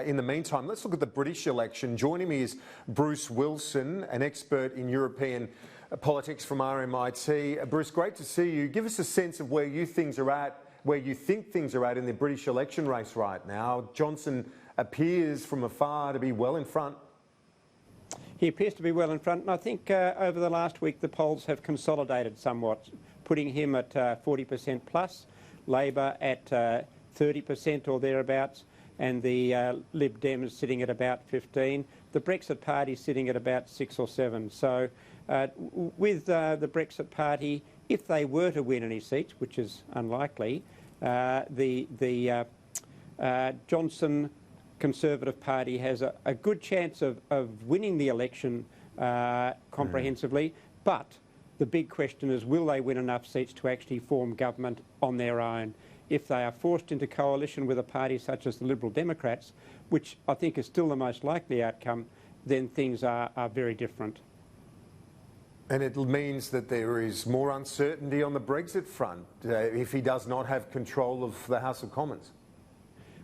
In the meantime, let's look at the British election. Joining me is Bruce Wilson, an expert in European politics from RMIT. Bruce, great to see you. Give us a sense of where you think things are at in the British election race right now. Johnson appears from afar to be well in front. He appears to be well in front, and I think over the last week the polls have consolidated somewhat, putting him at 40% plus, Labor at 30% or thereabouts, and the Lib Dems sitting at about 15. The Brexit Party sitting at about 6 or 7. So with the Brexit Party, if they were to win any seats, which is unlikely, the Johnson Conservative Party has a good chance of winning the election comprehensively, but the big question is, will they win enough seats to actually form government on their own? If they are forced into coalition with a party such as the Liberal Democrats, which I think is still the most likely outcome, then things are very different. And it means that there is more uncertainty on the Brexit front if he does not have control of the House of Commons.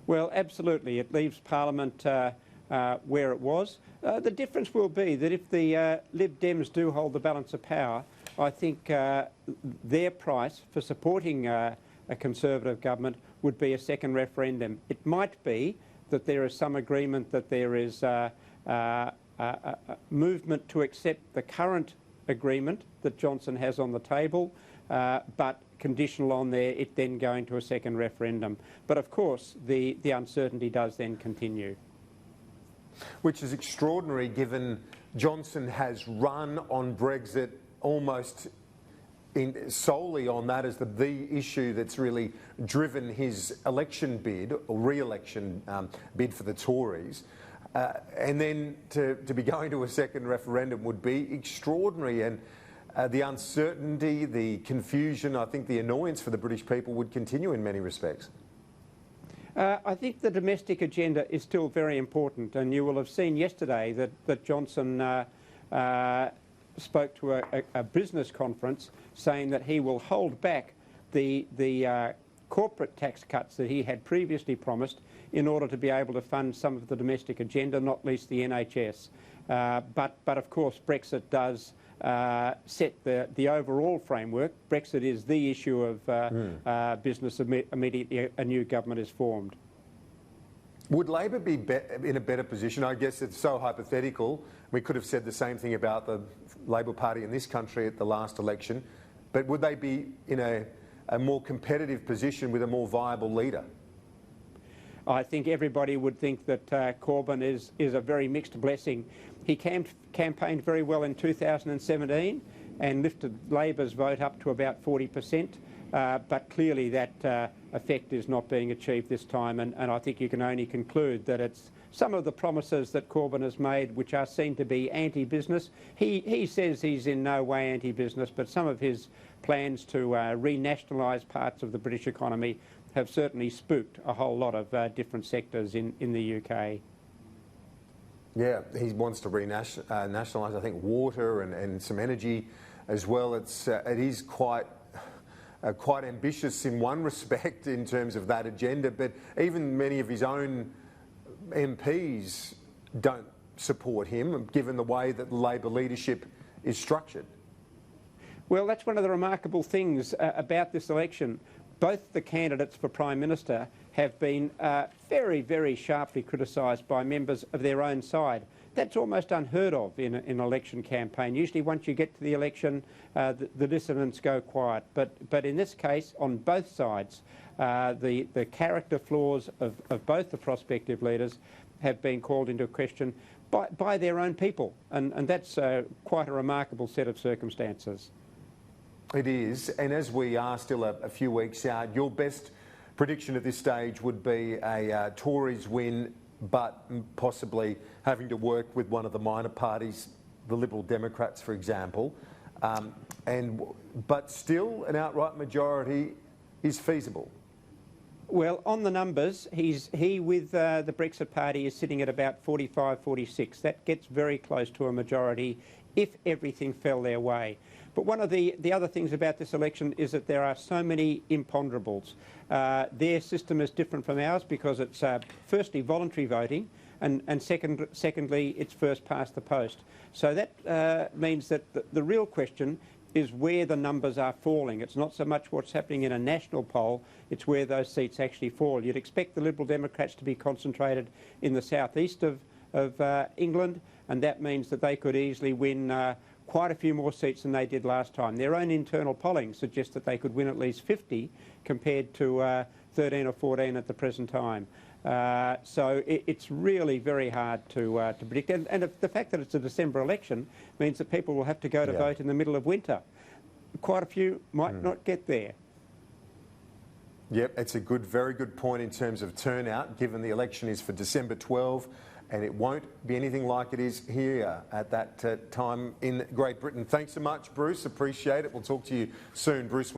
Well, absolutely. It leaves Parliament where it was. The difference will be that if the Lib Dems do hold the balance of power, I think their price for supporting a Conservative government would be a second referendum. It might be that there is some agreement that there is a movement to accept the current agreement that Johnson has on the table, but conditional on it then going to a second referendum. But of course, the uncertainty does then continue. Which is extraordinary given Johnson has run on Brexit almost solely on that as the issue that's really driven his election bid or re-election bid for the Tories. And then to be going to a second referendum would be extraordinary. And the uncertainty, the confusion, I think the annoyance for the British people would continue in many respects. I think the domestic agenda is still very important, and you will have seen yesterday that Johnson spoke to a business conference saying that he will hold back the corporate tax cuts that he had previously promised in order to be able to fund some of the domestic agenda, not least the NHS. But of course Brexit does set the overall framework. Brexit is the issue of business immediately a new government is formed. Would Labor be in a better position? I guess it's so hypothetical. We could have said the same thing about the Labor Party in this country at the last election, but would they be in a more competitive position with a more viable leader? I think everybody would think that Corbyn is a very mixed blessing. He campaigned very well in 2017 and lifted Labor's vote up to about 40%, but clearly that effect is not being achieved this time, and I think you can only conclude that it's some of the promises that Corbyn has made which are seen to be anti-business. He says he's in no way anti-business, but some of his plans to renationalise parts of the British economy have certainly spooked a whole lot of different sectors in the UK. Yeah, he wants to renationalise, I think, water and some energy as well. It is quite ambitious in one respect in terms of that agenda, but even many of his own MPs don't support him, given the way that the Labor leadership is structured. Well, that's one of the remarkable things about this election. Both the candidates for Prime Minister have been very, very sharply criticised by members of their own side. That's almost unheard of in an election campaign. Usually once you get to the election, the dissidents go quiet. But in this case, on both sides, the character flaws of both the prospective leaders have been called into question by their own people. And that's quite a remarkable set of circumstances. It is, and as we are still a few weeks out, your best prediction at this stage would be a Tories win, but possibly having to work with one of the minor parties, the Liberal Democrats, for example. But still, an outright majority is feasible. Well, on the numbers, he with the Brexit Party is sitting at about 45, 46. That gets very close to a majority if everything fell their way. But one of the other things about this election is that there are so many imponderables. Their system is different from ours because it's firstly voluntary voting, and secondly it's first past the post. So that means that the real question is where the numbers are falling. It's not so much what's happening in a national poll, it's where those seats actually fall. You'd expect the Liberal Democrats to be concentrated in the southeast of England, and that means that they could easily win quite a few more seats than they did last time. Their own internal polling suggests that they could win at least 50 compared to 13 or 14 at the present time. So it's really very hard to predict. And the fact that it's a December election means that people will have to go to vote in the middle of winter. Quite a few might not get there. Yep, it's a very good point in terms of turnout, given the election is for December 12, and it won't be anything like it is here at that time in Great Britain. Thanks so much, Bruce. Appreciate it. We'll talk to you soon, Bruce.